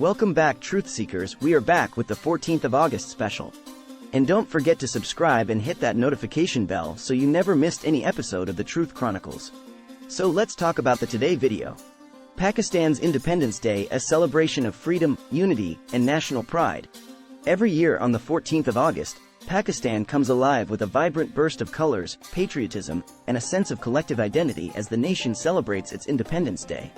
Welcome back, truth seekers. We are back with the 14th of August special. And don't forget to subscribe and hit that notification bell so you never missed any episode of the Truth Chronicles. So let's talk about the today video. Pakistan's Independence Day, a celebration of freedom, unity, and national pride. Every year on the 14th of August, Pakistan comes alive with a vibrant burst of colors, patriotism, and a sense of collective identity as the nation celebrates its Independence Day.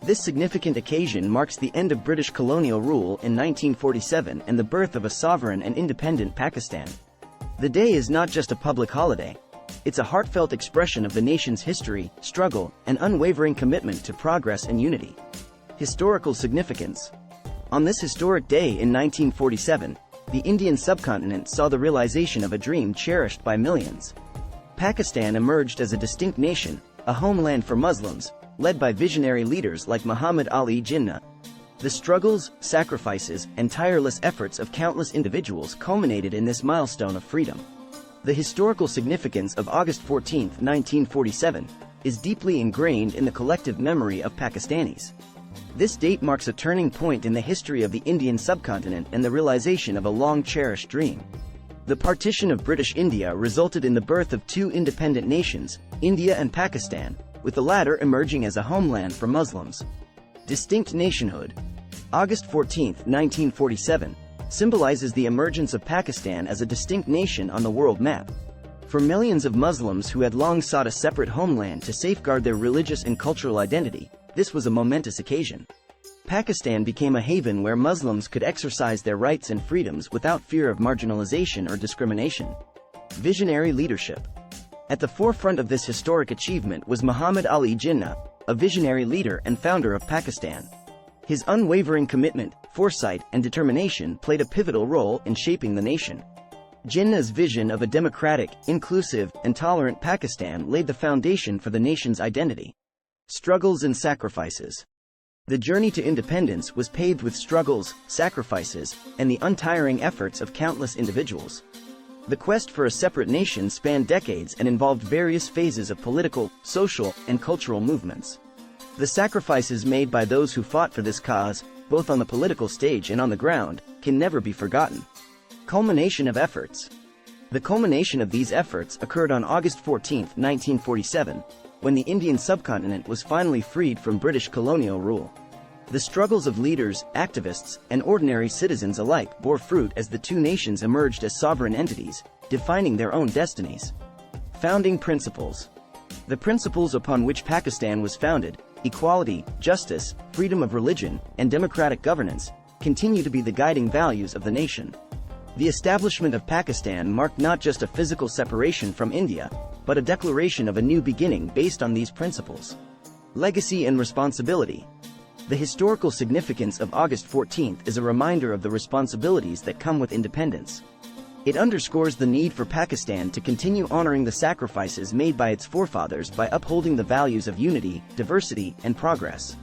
This significant occasion marks the end of British colonial rule in 1947 and the birth of a sovereign and independent Pakistan. The day is not just a public holiday. It's a heartfelt expression of the nation's history, struggle, and unwavering commitment to progress and unity. Historical significance. On this historic day in 1947, the Indian subcontinent saw the realization of a dream cherished by millions. Pakistan emerged as a distinct nation, a homeland for Muslims, led by visionary leaders like Muhammad Ali Jinnah. The struggles, sacrifices, and tireless efforts of countless individuals culminated in this milestone of freedom. The historical significance of August 14, 1947, is deeply ingrained in the collective memory of Pakistanis. This date marks a turning point in the history of the Indian subcontinent and the realization of a long-cherished dream. The partition of British India resulted in the birth of two independent nations, India and Pakistan, with the latter emerging as a homeland for Muslims. Distinct nationhood. August 14, 1947, symbolizes the emergence of Pakistan as a distinct nation on the world map. For millions of Muslims who had long sought a separate homeland to safeguard their religious and cultural identity, this was a momentous occasion. Pakistan became a haven where Muslims could exercise their rights and freedoms without fear of marginalization or discrimination. Visionary leadership. At the forefront of this historic achievement was Muhammad Ali Jinnah, a visionary leader and founder of Pakistan. His unwavering commitment, foresight, and determination played a pivotal role in shaping the nation. Jinnah's vision of a democratic, inclusive, and tolerant Pakistan laid the foundation for the nation's identity. Struggles and sacrifices. The journey to independence was paved with struggles, sacrifices, and the untiring efforts of countless individuals. The quest for a separate nation spanned decades and involved various phases of political, social, and cultural movements. The sacrifices made by those who fought for this cause, both on the political stage and on the ground, can never be forgotten. Culmination of efforts. The culmination of these efforts occurred on August 14, 1947, when the Indian subcontinent was finally freed from British colonial rule. The struggles of leaders, activists, and ordinary citizens alike bore fruit as the two nations emerged as sovereign entities, defining their own destinies. Founding principles. The principles upon which Pakistan was founded, equality, justice, freedom of religion, and democratic governance, continue to be the guiding values of the nation. The establishment of Pakistan marked not just a physical separation from India, but a declaration of a new beginning based on these principles. Legacy and responsibility. The historical significance of August 14 is a reminder of the responsibilities that come with independence. It underscores the need for Pakistan to continue honoring the sacrifices made by its forefathers by upholding the values of unity, diversity, and progress.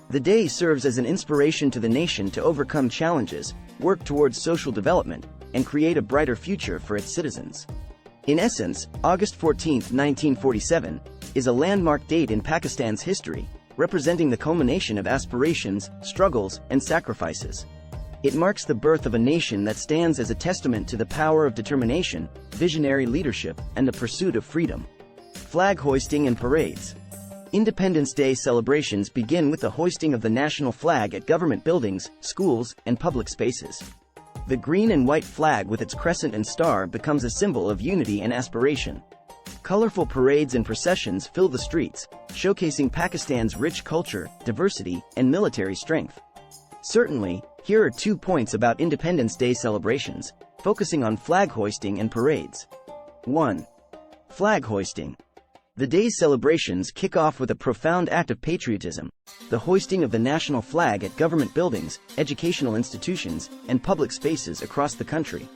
The day serves as an inspiration to the nation to overcome challenges, work towards social development, and create a brighter future for its citizens. In essence, August 14, 1947, is a landmark date in Pakistan's history, representing the culmination of aspirations, struggles, and sacrifices. It marks the birth of a nation that stands as a testament to the power of determination, visionary leadership, and the pursuit of freedom. Flag hoisting and parades. Independence Day celebrations begin with the hoisting of the national flag at government buildings, schools, and public spaces. The green and white flag with its crescent and star becomes a symbol of unity and aspiration. Colorful parades and processions fill the streets, showcasing Pakistan's rich culture, diversity, and military strength. Certainly, here are 2 points about Independence Day celebrations, focusing on flag hoisting and parades. 1. Flag hoisting. The day's celebrations kick off with a profound act of patriotism, the hoisting of the national flag at government buildings, educational institutions, and public spaces across the country.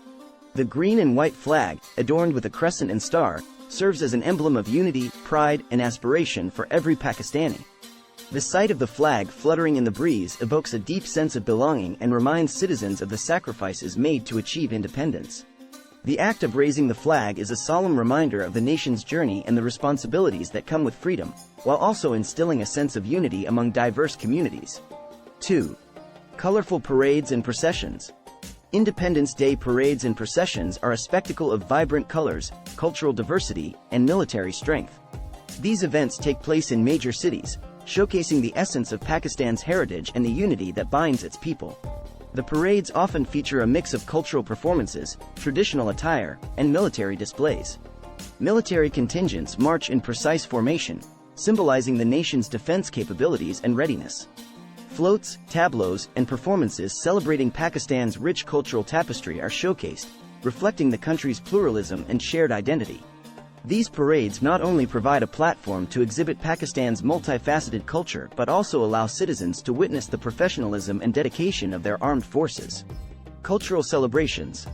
The green and white flag, adorned with a crescent and star, serves as an emblem of unity, pride, and aspiration for every Pakistani. The sight of the flag fluttering in the breeze evokes a deep sense of belonging and reminds citizens of the sacrifices made to achieve independence. The act of raising the flag is a solemn reminder of the nation's journey and the responsibilities that come with freedom, while also instilling a sense of unity among diverse communities. 2. Colorful parades and processions. Independence Day parades and processions are a spectacle of vibrant colors, cultural diversity, and military strength. These events take place in major cities, showcasing the essence of Pakistan's heritage and the unity that binds its people. The parades often feature a mix of cultural performances, traditional attire, and military displays. Military contingents march in precise formation, symbolizing the nation's defense capabilities and readiness. Floats, tableaus, and performances celebrating Pakistan's rich cultural tapestry are showcased, reflecting the country's pluralism and shared identity. These parades not only provide a platform to exhibit Pakistan's multifaceted culture but also allow citizens to witness the professionalism and dedication of their armed forces. Cultural celebrations.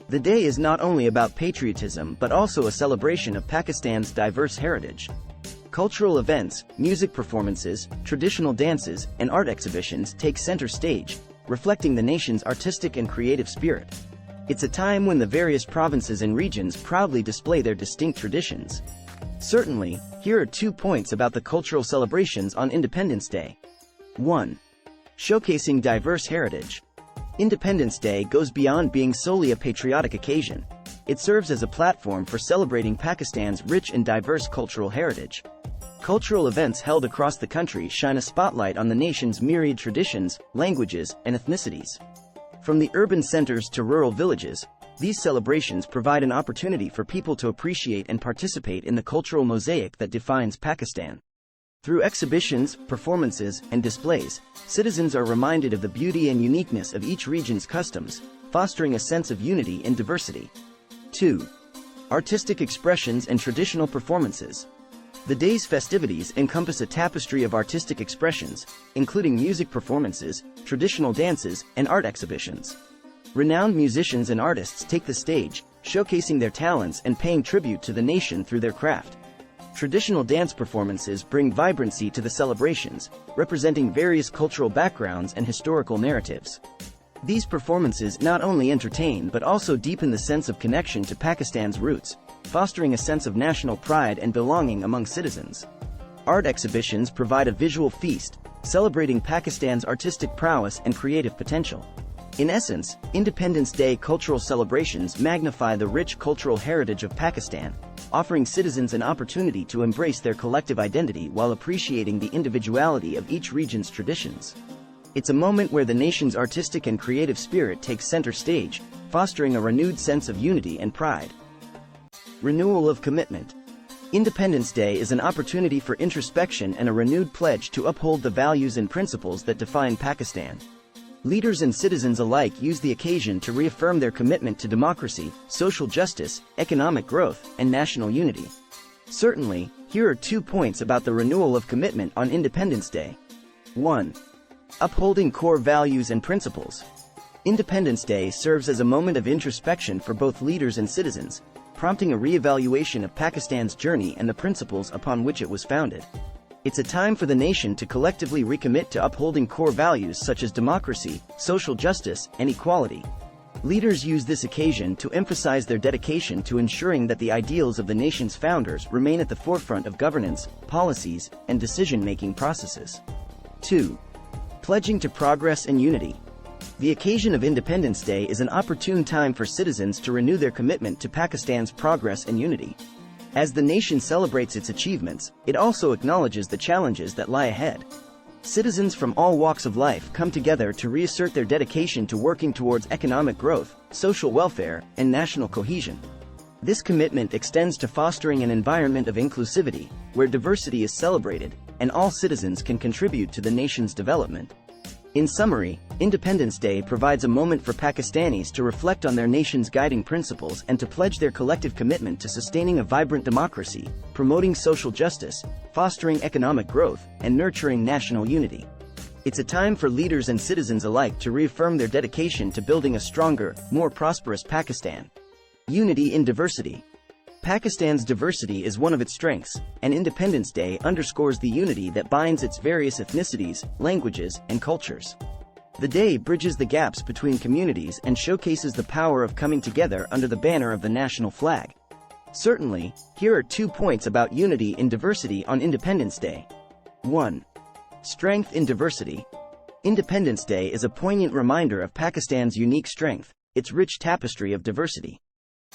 The day is not only about patriotism but also a celebration of Pakistan's diverse heritage. Cultural events, music performances, traditional dances, and art exhibitions take center stage, reflecting the nation's artistic and creative spirit. It's a time when the various provinces and regions proudly display their distinct traditions. Certainly, here are 2 points about the cultural celebrations on Independence Day. 1. Showcasing diverse heritage. Independence Day goes beyond being solely a patriotic occasion. It serves as a platform for celebrating Pakistan's rich and diverse cultural heritage. Cultural events held across the country shine a spotlight on the nation's myriad traditions, languages, and ethnicities. From the urban centers to rural villages, these celebrations provide an opportunity for people to appreciate and participate in the cultural mosaic that defines Pakistan. Through exhibitions, performances, and displays, citizens are reminded of the beauty and uniqueness of each region's customs, fostering a sense of unity and diversity. 2. Artistic expressions and traditional performances. The day's festivities encompass a tapestry of artistic expressions, including music performances, traditional dances, and art exhibitions. Renowned musicians and artists take the stage, showcasing their talents and paying tribute to the nation through their craft. Traditional dance performances bring vibrancy to the celebrations, representing various cultural backgrounds and historical narratives. These performances not only entertain but also deepen the sense of connection to Pakistan's roots, fostering a sense of national pride and belonging among citizens. Art exhibitions provide a visual feast, celebrating Pakistan's artistic prowess and creative potential. In essence, Independence Day cultural celebrations magnify the rich cultural heritage of Pakistan, offering citizens an opportunity to embrace their collective identity while appreciating the individuality of each region's traditions. It's a moment where the nation's artistic and creative spirit takes center stage, fostering a renewed sense of unity and pride. Renewal of commitment. Independence Day is an opportunity for introspection and a renewed pledge to uphold the values and principles that define Pakistan. Leaders and citizens alike use the occasion to reaffirm their commitment to democracy, social justice, economic growth, and national unity. Certainly, here are 2 points about the renewal of commitment on Independence Day. 1. Upholding core values and principles. Independence Day serves as a moment of introspection for both leaders and citizens, prompting a re-evaluation of Pakistan's journey and the principles upon which it was founded. It's a time for the nation to collectively recommit to upholding core values such as democracy, social justice, and equality. Leaders use this occasion to emphasize their dedication to ensuring that the ideals of the nation's founders remain at the forefront of governance, policies, and decision-making processes. 2. Pledging to progress and unity. The occasion of Independence Day is an opportune time for citizens to renew their commitment to Pakistan's progress and unity. As the nation celebrates its achievements, it also acknowledges the challenges that lie ahead. Citizens from all walks of life come together to reassert their dedication to working towards economic growth, social welfare, and national cohesion. This commitment extends to fostering an environment of inclusivity, where diversity is celebrated, and all citizens can contribute to the nation's development. In summary, Independence Day provides a moment for Pakistanis to reflect on their nation's guiding principles and to pledge their collective commitment to sustaining a vibrant democracy, promoting social justice, fostering economic growth, and nurturing national unity. It's a time for leaders and citizens alike to reaffirm their dedication to building a stronger, more prosperous Pakistan. Unity in diversity. Pakistan's diversity is one of its strengths, and Independence Day underscores the unity that binds its various ethnicities, languages, and cultures. The day bridges the gaps between communities and showcases the power of coming together under the banner of the national flag. Certainly, here are 2 points about unity in diversity on Independence Day. 1. Strength in diversity. Independence Day is a poignant reminder of Pakistan's unique strength, its rich tapestry of diversity.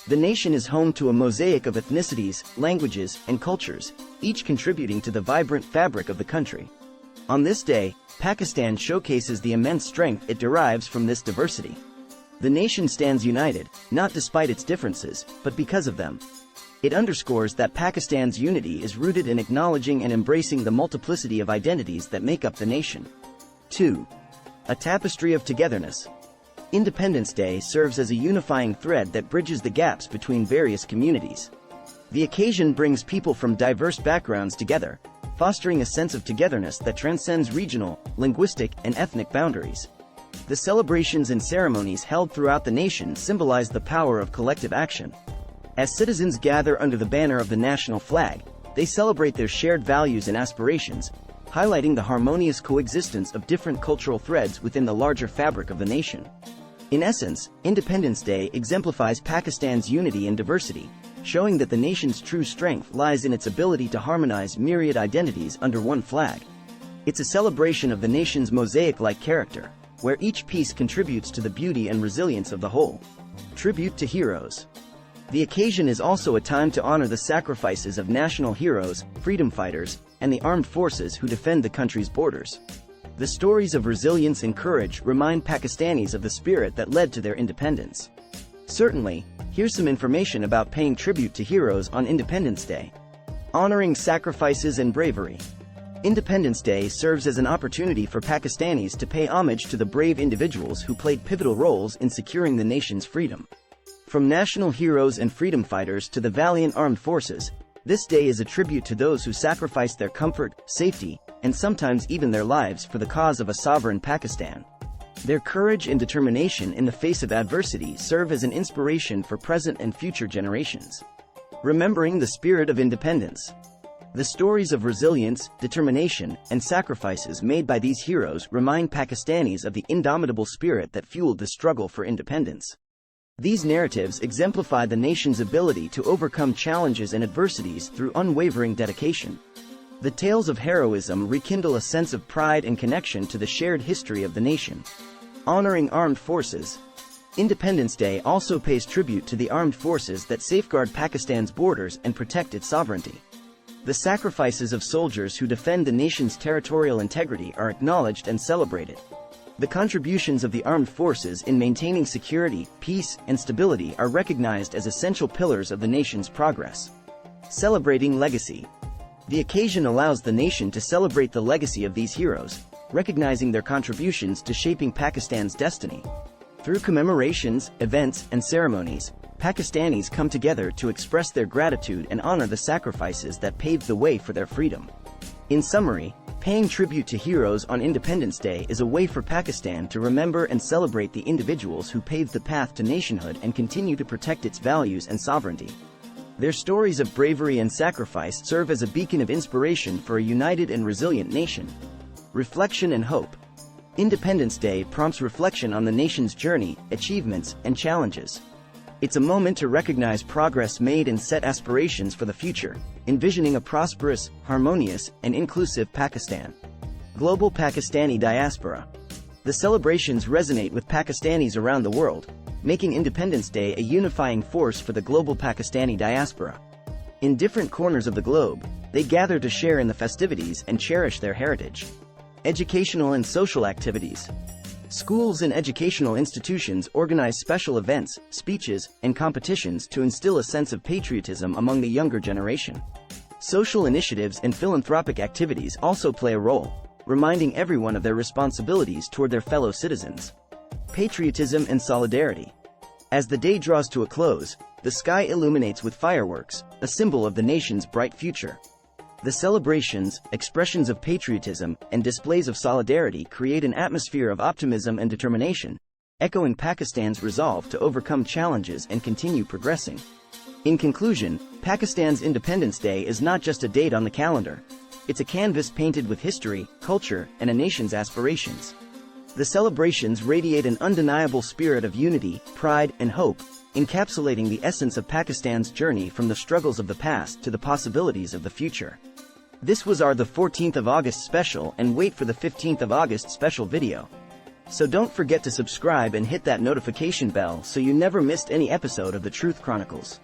The nation is home to a mosaic of ethnicities, languages, and cultures, each contributing to the vibrant fabric of the country. On this day, Pakistan showcases the immense strength it derives from this diversity. The nation stands united, not despite its differences, but because of them. It underscores that Pakistan's unity is rooted in acknowledging and embracing the multiplicity of identities that make up the nation. 2. A tapestry of togetherness. Independence Day serves as a unifying thread that bridges the gaps between various communities. The occasion brings people from diverse backgrounds together, fostering a sense of togetherness that transcends regional, linguistic, and ethnic boundaries. The celebrations and ceremonies held throughout the nation symbolize the power of collective action. As citizens gather under the banner of the national flag, they celebrate their shared values and aspirations, highlighting the harmonious coexistence of different cultural threads within the larger fabric of the nation. In essence, Independence Day exemplifies Pakistan's unity and diversity, showing that the nation's true strength lies in its ability to harmonize myriad identities under one flag. It's a celebration of the nation's mosaic-like character, where each piece contributes to the beauty and resilience of the whole. Tribute to heroes. The occasion is also a time to honor the sacrifices of national heroes, freedom fighters, and the armed forces who defend the country's borders. The stories of resilience and courage remind Pakistanis of the spirit that led to their independence. Certainly, here's some information about paying tribute to heroes on Independence Day. Honoring sacrifices and bravery. Independence Day serves as an opportunity for Pakistanis to pay homage to the brave individuals who played pivotal roles in securing the nation's freedom. From national heroes and freedom fighters to the valiant armed forces, this day is a tribute to those who sacrificed their comfort, safety, and sometimes even their lives for the cause of a sovereign Pakistan. Their courage and determination in the face of adversity serve as an inspiration for present and future generations. Remembering the spirit of independence. The stories of resilience, determination, and sacrifices made by these heroes remind Pakistanis of the indomitable spirit that fueled the struggle for independence. These narratives exemplify the nation's ability to overcome challenges and adversities through unwavering dedication. The tales of heroism rekindle a sense of pride and connection to the shared history of the nation. Honoring armed forces. Independence Day also pays tribute to the armed forces that safeguard Pakistan's borders and protect its sovereignty. The sacrifices of soldiers who defend the nation's territorial integrity are acknowledged and celebrated. The contributions of the armed forces in maintaining security, peace, and stability are recognized as essential pillars of the nation's progress. Celebrating legacy. The occasion allows the nation to celebrate the legacy of these heroes, recognizing their contributions to shaping Pakistan's destiny. Through commemorations, events, and ceremonies, Pakistanis come together to express their gratitude and honor the sacrifices that paved the way for their freedom. In summary, paying tribute to heroes on Independence Day is a way for Pakistan to remember and celebrate the individuals who paved the path to nationhood and continue to protect its values and sovereignty. Their stories of bravery and sacrifice serve as a beacon of inspiration for a united and resilient nation. Reflection and hope. Independence Day prompts reflection on the nation's journey, achievements, and challenges. It's a moment to recognize progress made and set aspirations for the future, envisioning a prosperous, harmonious, and inclusive Pakistan. Global Pakistani diaspora. The celebrations resonate with Pakistanis around the world, making Independence Day a unifying force for the global Pakistani diaspora. In different corners of the globe, they gather to share in the festivities and cherish their heritage. Educational and social activities. Schools and educational institutions organize special events, speeches, and competitions to instill a sense of patriotism among the younger generation. Social initiatives and philanthropic activities also play a role, reminding everyone of their responsibilities toward their fellow citizens. Patriotism and solidarity. As the day draws to a close, the sky illuminates with fireworks, a symbol of the nation's bright future. The celebrations, expressions of patriotism, and displays of solidarity create an atmosphere of optimism and determination, echoing Pakistan's resolve to overcome challenges and continue progressing. In conclusion, Pakistan's Independence Day is not just a date on the calendar. It's a canvas painted with history, culture, and a nation's aspirations. The celebrations radiate an undeniable spirit of unity, pride, and hope, encapsulating the essence of Pakistan's journey from the struggles of the past to the possibilities of the future. This was the 14th of August special, and wait for the 15th of August special video. So don't forget to subscribe and hit that notification bell so you never missed any episode of the Truth Chronicles.